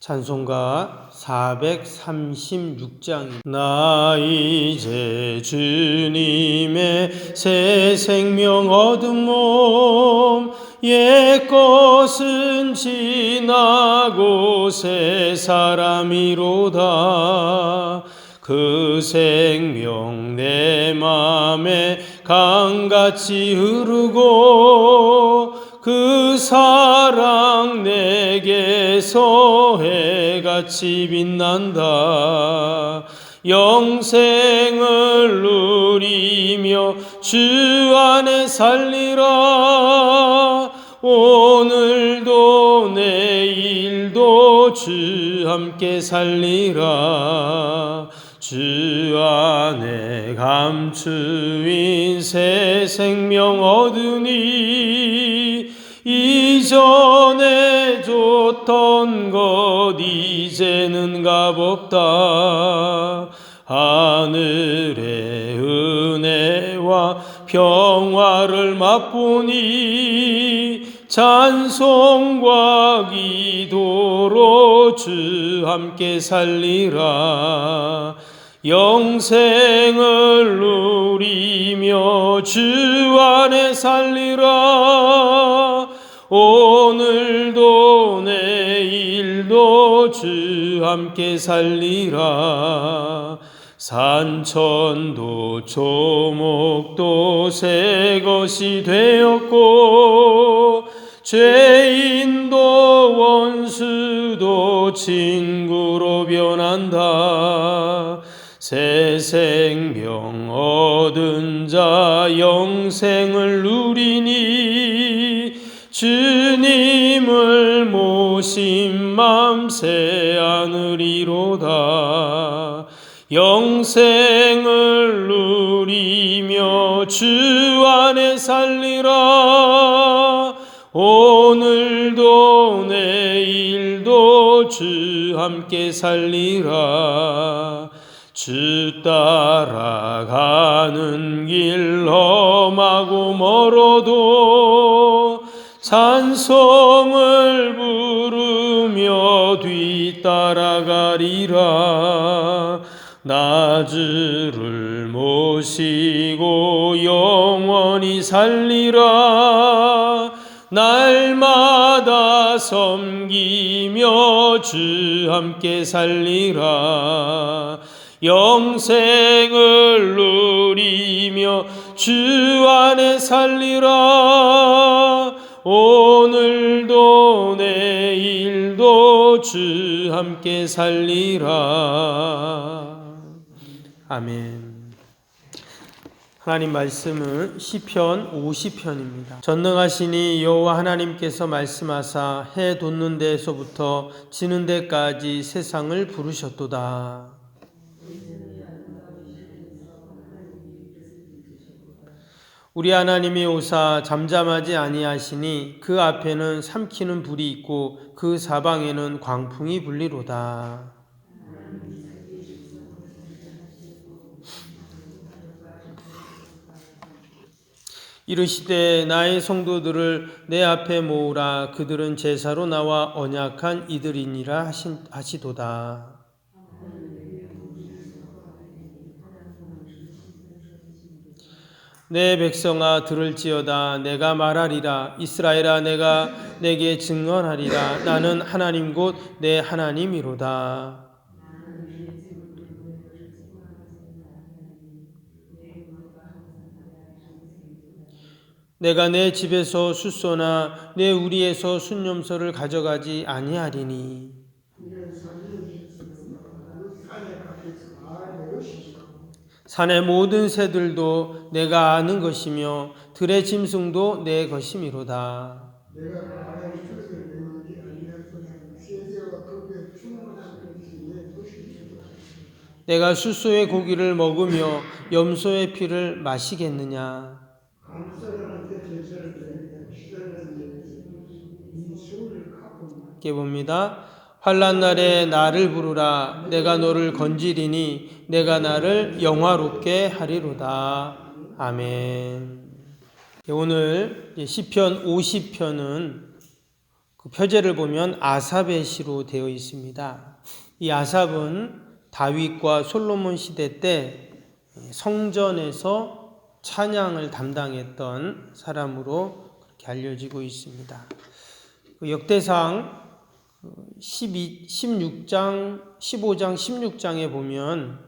찬송가 436장. 나 이제 주님의 새 생명 얻은 몸, 옛것은 지나고 새 사람이로다. 그 생명 내 맘에 강같이 흐르고 그 사랑 내게서 해같이 빛난다. 영생을 누리며 주 안에 살리라. 오늘도 내일도 주 함께 살리라. 주 안에 감추인 새 생명 얻으니 이전에 줬던 것 이제는 값없다. 하늘의 은혜와 평화를 맛보니 찬송과 기도로 주 함께 살리라. 영생을 누리며 주 안에 살리라. 오늘도 내일도 주 함께 살리라. 산천도 초목도 새 것이 되었고 죄인도 원수도 친구로 변한다. 새 생명 얻은 자 영생을 누리니 주님을 모신 맘 새 하늘이로다. 영생을 누리며 주 안에 살리라. 오늘도 내일도 주 함께 살리라. 주 따라가는 길 험하고 멀어도 찬송을 부르며 뒤따라가리라. 나 주를 모시고 영원히 살리라. 날마다 섬기며 주 함께 살리라. 영생을 누리며 주 안에 살리라. 오늘도 내일도 주 함께 살리라. 아멘. 하나님 말씀은 시편 50편입니다. 전능하시니 여호와 하나님께서 말씀하사 해 돋는 데에서부터 지는 데까지 세상을 부르셨도다. 우리 하나님이 오사 잠잠하지 아니하시니 그 앞에는 삼키는 불이 있고 그 사방에는 광풍이 불리로다. 이르시되 나의 성도들을 내 앞에 모으라. 그들은 제사로 나와 언약한 이들이니라 하시도다. 내 백성아 들을지어다. 내가 말하리라. 이스라엘아 내가 내게 증언하리라. 나는 하나님 곧 내 하나님이로다. 내가 내 집에서 숫소나 내 우리에서 순념소를 가져가지 아니하리니 산의 모든 새들도 내가 아는 것이며 들의 짐승도 내 것이미로다. 내가 숫소의 고기를 먹으며 염소의 피를 마시겠느냐. 이렇게 봅니다. 환난 날에 나를 부르라. 내가 너를 건지리니 내가 나를 영화롭게 하리로다. 아멘. 오늘 시편 50편은 그 표제를 보면 아삽의 시로 되어 있습니다. 이 아삽은 다윗과 솔로몬 시대 때 성전에서 찬양을 담당했던 사람으로 그렇게 알려지고 있습니다. 그 역대상 16장, 15장, 16장에 보면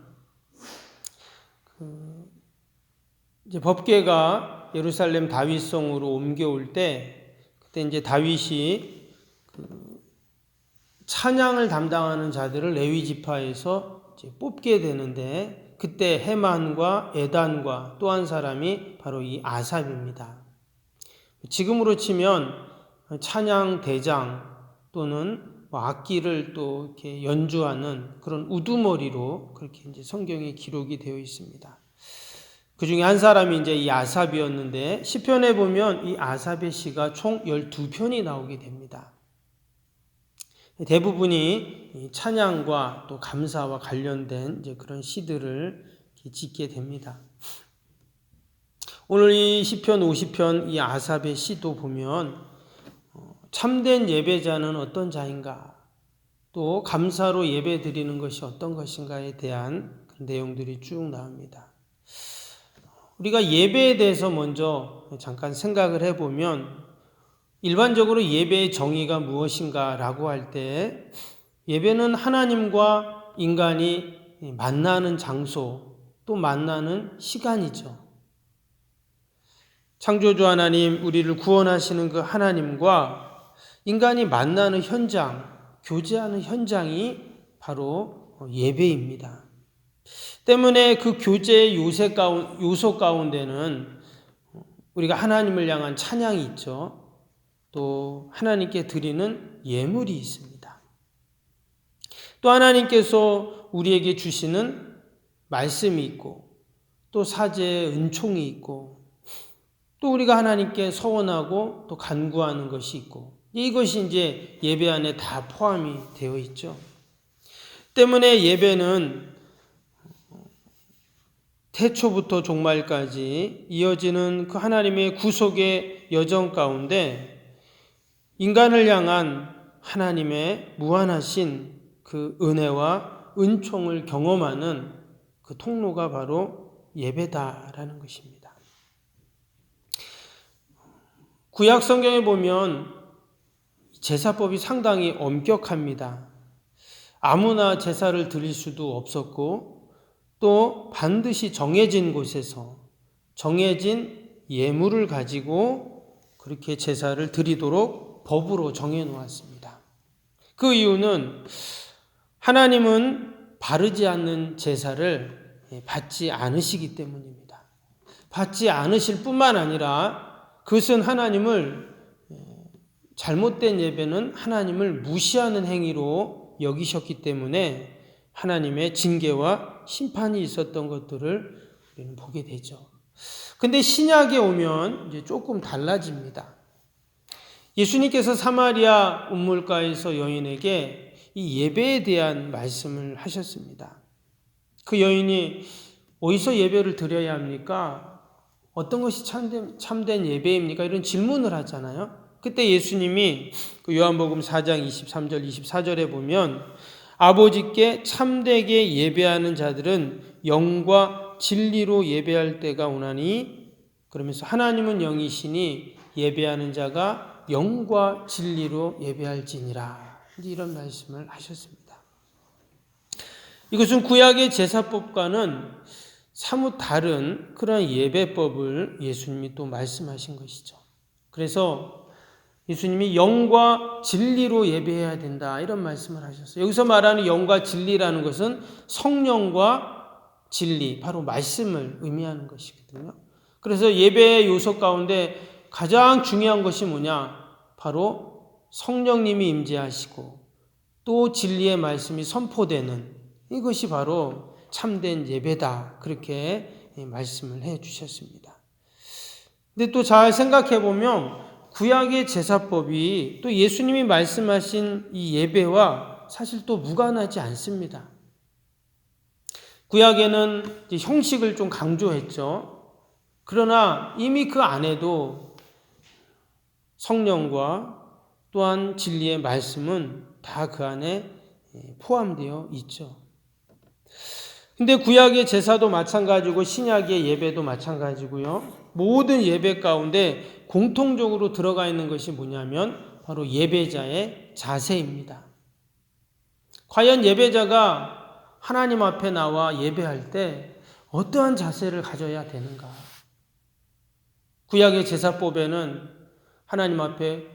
이제 법궤가 예루살렘 다윗성으로 옮겨올 때 그때 이제 다윗이 찬양을 담당하는 자들을 레위 지파에서 이제 뽑게 되는데 그때 헤만과 에단과 또 한 사람이 바로 이 아삽입니다. 지금으로 치면 찬양 대장 또는 악기를 또 이렇게 연주하는 그런 우두머리로 그렇게 이제 성경에 기록이 되어 있습니다. 그 중에 한 사람이 이제 이 아삽이었는데 시편에 보면 이 아삽의 시가 총 12편이 나오게 됩니다. 대부분이 찬양과 또 감사와 관련된 이제 그런 시들을 짓게 됩니다. 오늘 이 시편 50편 이 아삽의 시도 보면 참된 예배자는 어떤 자인가, 또 감사로 예배 드리는 것이 어떤 것인가에 대한 그 내용들이 쭉 나옵니다. 우리가 예배에 대해서 먼저 잠깐 생각을 해보면 일반적으로 예배의 정의가 무엇인가라고 할 때 예배는 하나님과 인간이 만나는 장소 또 만나는 시간이죠. 창조주 하나님, 우리를 구원하시는 그 하나님과 인간이 만나는 현장, 교제하는 현장이 바로 예배입니다. 때문에 그 교제의 요소 가운데는 우리가 하나님을 향한 찬양이 있죠. 또 하나님께 드리는 예물이 있습니다. 또 하나님께서 우리에게 주시는 말씀이 있고 또 사제의 은총이 있고 또 우리가 하나님께 서원하고 또 간구하는 것이 있고 이것이 이제 예배 안에 다 포함이 되어 있죠. 때문에 예배는 태초부터 종말까지 이어지는 그 하나님의 구속의 여정 가운데 인간을 향한 하나님의 무한하신 그 은혜와 은총을 경험하는 그 통로가 바로 예배다라는 것입니다. 구약 성경에 보면 제사법이 상당히 엄격합니다. 아무나 제사를 드릴 수도 없었고 또 반드시 정해진 곳에서 정해진 예물을 가지고 그렇게 제사를 드리도록 법으로 정해놓았습니다. 그 이유는 하나님은 바르지 않는 제사를 받지 않으시기 때문입니다. 받지 않으실 뿐만 아니라 그것은 하나님을 잘못된 예배는 하나님을 무시하는 행위로 여기셨기 때문에 하나님의 징계와 심판이 있었던 것들을 우리는 보게 되죠. 근데 신약에 오면 이제 조금 달라집니다. 예수님께서 사마리아 우물가에서 여인에게 이 예배에 대한 말씀을 하셨습니다. 그 여인이 어디서 예배를 드려야 합니까? 어떤 것이 참된 예배입니까? 이런 질문을 하잖아요. 그때 예수님이 그 요한복음 4장 23절 24절에 보면 아버지께 참되게 예배하는 자들은 영과 진리로 예배할 때가 오나니 그러면서 하나님은 영이시니 예배하는 자가 영과 진리로 예배할지니라 이런 말씀을 하셨습니다. 이것은 구약의 제사법과는 사뭇 다른 그런 예배법을 예수님이 또 말씀하신 것이죠. 그래서 예수님이 영과 진리로 예배해야 된다 이런 말씀을 하셨어요. 여기서 말하는 영과 진리라는 것은 성령과 진리, 바로 말씀을 의미하는 것이거든요. 그래서 예배의 요소 가운데 가장 중요한 것이 뭐냐? 바로 성령님이 임재하시고 또 진리의 말씀이 선포되는 이것이 바로 참된 예배다. 그렇게 말씀을 해 주셨습니다. 근데 또 잘 생각해 보면 구약의 제사법이 또 예수님이 말씀하신 이 예배와 사실 또 무관하지 않습니다. 구약에는 형식을 좀 강조했죠. 그러나 이미 그 안에도 성령과 또한 진리의 말씀은 다 그 안에 포함되어 있죠. 근데 구약의 제사도 마찬가지고 신약의 예배도 마찬가지고요. 모든 예배 가운데 공통적으로 들어가 있는 것이 뭐냐면 바로 예배자의 자세입니다. 과연 예배자가 하나님 앞에 나와 예배할 때 어떠한 자세를 가져야 되는가? 구약의 제사법에는 하나님 앞에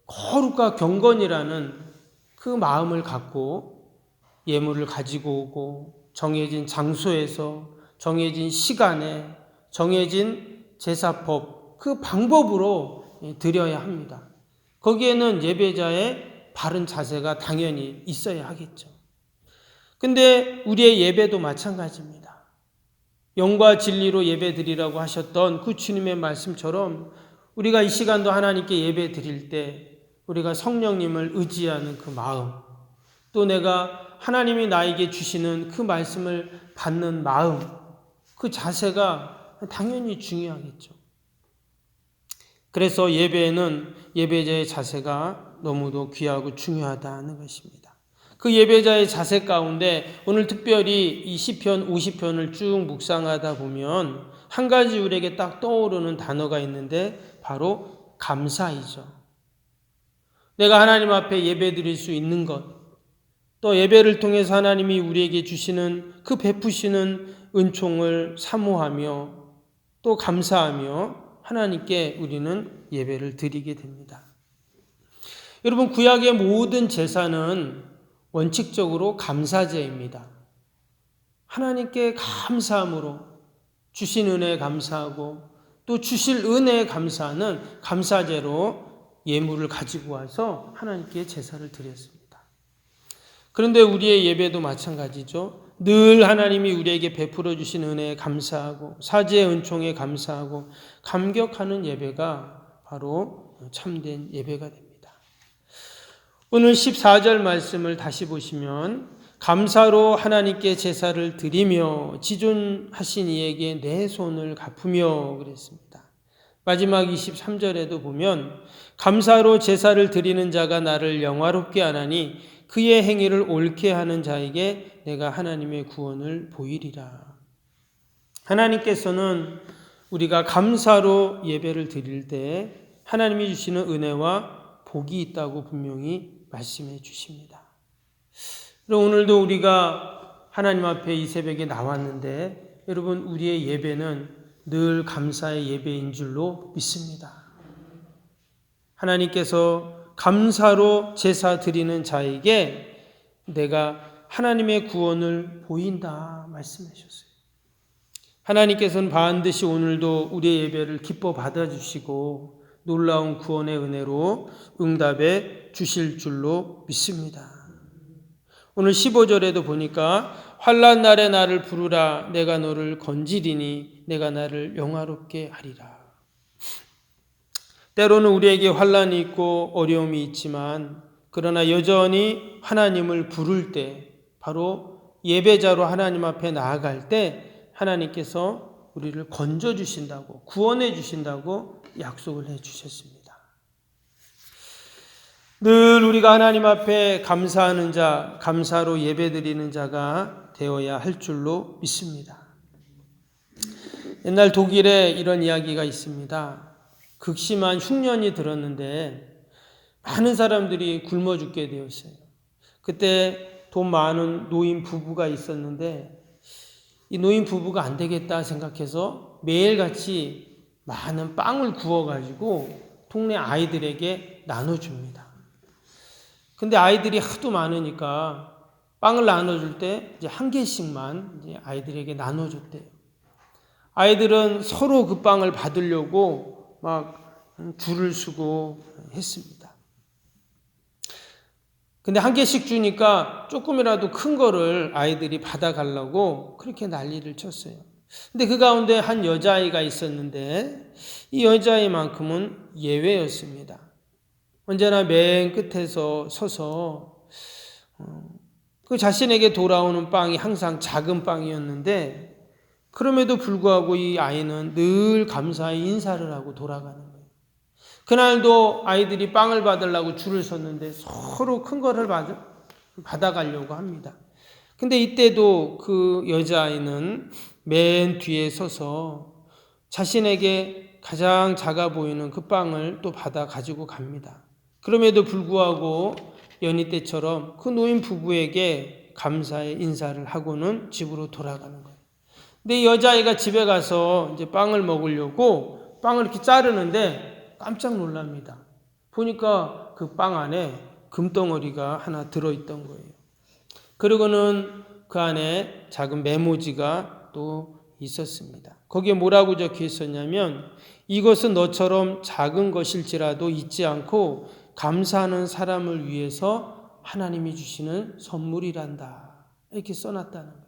거룩과 경건이라는 그 마음을 갖고 예물을 가지고 오고 정해진 장소에서 정해진 시간에 정해진 제사법 그 방법으로 드려야 합니다. 거기에는 예배자의 바른 자세가 당연히 있어야 하겠죠. 근데 우리의 예배도 마찬가지입니다. 영과 진리로 예배 드리라고 하셨던 그 주님의 말씀처럼 우리가 이 시간도 하나님께 예배 드릴 때 우리가 성령님을 의지하는 그 마음, 또 내가 하나님이 나에게 주시는 그 말씀을 받는 마음, 그 자세가 당연히 중요하겠죠. 그래서 예배에는 예배자의 자세가 너무도 귀하고 중요하다는 것입니다. 그 예배자의 자세 가운데 오늘 특별히 이 시편 50편을 쭉 묵상하다 보면 한 가지 우리에게 딱 떠오르는 단어가 있는데 바로 감사이죠. 내가 하나님 앞에 예배 드릴 수 있는 것, 또 예배를 통해서 하나님이 우리에게 주시는 그 베푸시는 은총을 사모하며 또 감사하며 하나님께 우리는 예배를 드리게 됩니다. 여러분, 구약의 모든 제사는 원칙적으로 감사제입니다. 하나님께 감사함으로 주신 은혜에 감사하고 또 주실 은혜에 감사하는 감사제로 예물을 가지고 와서 하나님께 제사를 드렸습니다. 그런데 우리의 예배도 마찬가지죠. 늘 하나님이 우리에게 베풀어 주신 은혜에 감사하고 사지의 은총에 감사하고 감격하는 예배가 바로 참된 예배가 됩니다. 오늘 14절 말씀을 다시 보시면 감사로 하나님께 제사를 드리며 지존하신 이에게 내 손을 갚으며 그랬습니다. 마지막 23절에도 보면 감사로 제사를 드리는 자가 나를 영화롭게 하나니 그의 행위를 옳게 하는 자에게 내가 하나님의 구원을 보이리라. 하나님께서는 우리가 감사로 예배를 드릴 때 하나님이 주시는 은혜와 복이 있다고 분명히 말씀해 주십니다. 오늘도 우리가 하나님 앞에 이 새벽에 나왔는데 여러분 우리의 예배는 늘 감사의 예배인 줄로 믿습니다. 하나님께서 감사로 제사 드리는 자에게 내가 하나님의 구원을 보인다 말씀하셨어요. 하나님께서는 반드시 오늘도 우리의 예배를 기뻐 받아주시고 놀라운 구원의 은혜로 응답해 주실 줄로 믿습니다. 오늘 15절에도 보니까 환난 날에 나를 부르라 내가 너를 건지리니 내가 나를 영화롭게 하리라. 때로는 우리에게 환난이 있고 어려움이 있지만 그러나 여전히 하나님을 부를 때 바로 예배자로 하나님 앞에 나아갈 때 하나님께서 우리를 건져주신다고 구원해 주신다고 약속을 해 주셨습니다. 늘 우리가 하나님 앞에 감사하는 자, 감사로 예배드리는 자가 되어야 할 줄로 믿습니다. 옛날 독일에 이런 이야기가 있습니다. 극심한 흉년이 들었는데 많은 사람들이 굶어 죽게 되었어요. 그때 돈 많은 노인 부부가 있었는데 이 노인 부부가 안 되겠다 생각해서 매일같이 많은 빵을 구워가지고 동네 아이들에게 나눠줍니다. 근데 아이들이 하도 많으니까 빵을 나눠줄 때 이제 한 개씩만 이제 아이들에게 나눠줬대요. 아이들은 서로 그 빵을 받으려고 막 줄을 서고 했습니다. 근데 한 개씩 주니까 조금이라도 큰 거를 아이들이 받아가려고 그렇게 난리를 쳤어요. 근데 그 가운데 한 여자아이가 있었는데 이 여자아이만큼은 예외였습니다. 언제나 맨 끝에서 서서 그 자신에게 돌아오는 빵이 항상 작은 빵이었는데 그럼에도 불구하고 이 아이는 늘 감사의 인사를 하고 돌아가는 거예요. 그날도 아이들이 빵을 받으려고 줄을 섰는데 서로 큰 거를 받아가려고 합니다. 근데 이때도 그 여자아이는 맨 뒤에 서서 자신에게 가장 작아 보이는 그 빵을 또 받아 가지고 갑니다. 그럼에도 불구하고 연희 때처럼 그 노인 부부에게 감사의 인사를 하고는 집으로 돌아가는 거예요. 근데 이 여자아이가 집에 가서 이제 빵을 먹으려고 빵을 이렇게 자르는데 깜짝 놀랍니다. 보니까 그 빵 안에 금덩어리가 하나 들어있던 거예요. 그리고는 그 안에 작은 메모지가 또 있었습니다. 거기에 뭐라고 적혀 있었냐면 이것은 너처럼 작은 것일지라도 잊지 않고 감사하는 사람을 위해서 하나님이 주시는 선물이란다. 이렇게 써놨다는 거예요.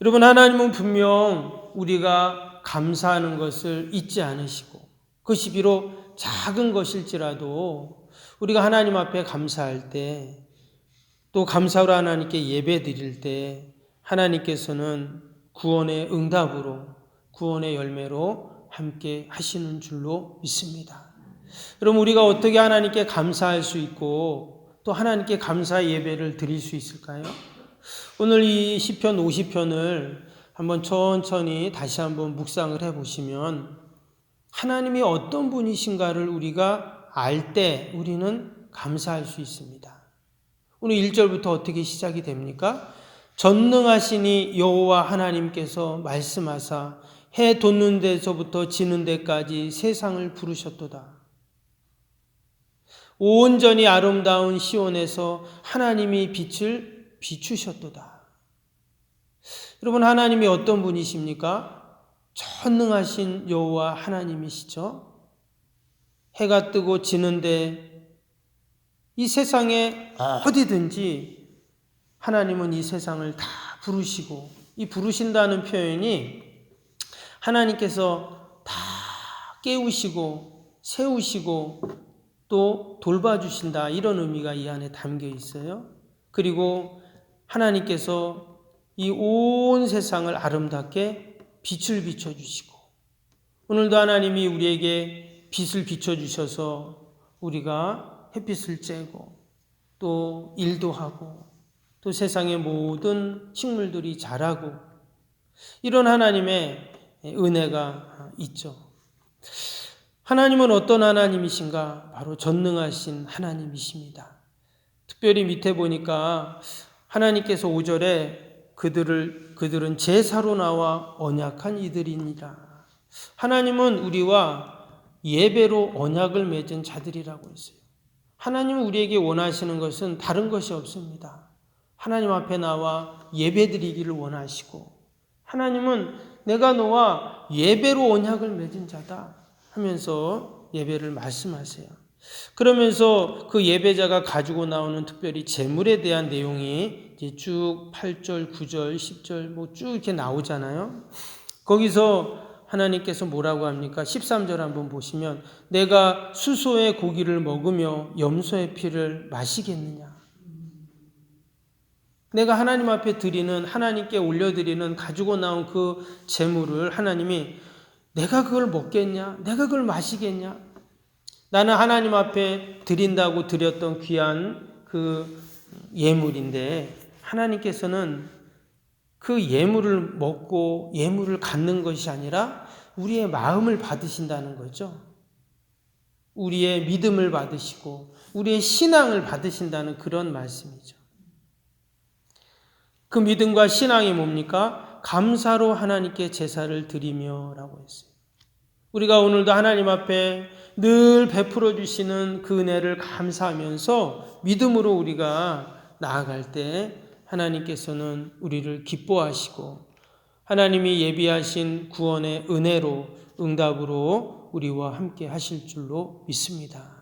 여러분, 하나님은 분명 우리가 감사하는 것을 잊지 않으시고 그것이 비록 작은 것일지라도 우리가 하나님 앞에 감사할 때 또 감사로 하나님께 예배 드릴 때 하나님께서는 구원의 응답으로 구원의 열매로 함께 하시는 줄로 믿습니다. 여러분, 우리가 어떻게 하나님께 감사할 수 있고 또 하나님께 감사의 예배를 드릴 수 있을까요? 오늘 이 시편 50편을 한번 천천히 다시 한번 묵상을 해보시면 하나님이 어떤 분이신가를 우리가 알 때 우리는 감사할 수 있습니다. 오늘 1절부터 어떻게 시작이 됩니까? 전능하시니 여호와 하나님께서 말씀하사 해 돋는 데서부터 지는 데까지 세상을 부르셨도다. 온전히 아름다운 시온에서 하나님이 빛을 비추셨도다. 여러분, 하나님이 어떤 분이십니까? 전능하신 여호와 하나님이시죠. 해가 뜨고 지는데 이 세상에 어디든지 하나님은 이 세상을 다 부르시고, 이 부르신다는 표현이 하나님께서 다 깨우시고 세우시고 또 돌봐주신다, 이런 의미가 이 안에 담겨 있어요. 그리고 하나님께서 이 온 세상을 아름답게 빛을 비춰주시고, 오늘도 하나님이 우리에게 빛을 비춰주셔서 우리가 햇빛을 쬐고 또 일도 하고 또 세상의 모든 식물들이 자라고, 이런 하나님의 은혜가 있죠. 하나님은 어떤 하나님이신가? 바로 전능하신 하나님이십니다. 특별히 밑에 보니까 하나님께서 5절에 그들은 제사로 나와 언약한 이들이니라. 하나님은 우리와 예배로 언약을 맺은 자들이라고 했어요. 하나님은 우리에게 원하시는 것은 다른 것이 없습니다. 하나님 앞에 나와 예배드리기를 원하시고, 하나님은 내가 너와 예배로 언약을 맺은 자다 하면서 예배를 말씀하세요. 그러면서 그 예배자가 가지고 나오는 특별히 제물에 대한 내용이 이제 쭉 8절, 9절, 10절 뭐 쭉 이렇게 나오잖아요. 거기서 하나님께서 뭐라고 합니까? 13절 한번 보시면 내가 수소의 고기를 먹으며 염소의 피를 마시겠느냐? 내가 하나님 앞에 드리는, 하나님께 올려드리는 가지고 나온 그 제물을 하나님이 내가 그걸 먹겠냐? 내가 그걸 마시겠냐? 나는 하나님 앞에 드린다고 드렸던 귀한 그 예물인데 하나님께서는 그 예물을 먹고 예물을 갖는 것이 아니라 우리의 마음을 받으신다는 거죠. 우리의 믿음을 받으시고 우리의 신앙을 받으신다는 그런 말씀이죠. 그 믿음과 신앙이 뭡니까? 감사로 하나님께 제사를 드리며 라고 했어요. 우리가 오늘도 하나님 앞에 늘 베풀어 주시는 그 은혜를 감사하면서 믿음으로 우리가 나아갈 때 하나님께서는 우리를 기뻐하시고 하나님이 예비하신 구원의 은혜로 응답으로 우리와 함께 하실 줄로 믿습니다.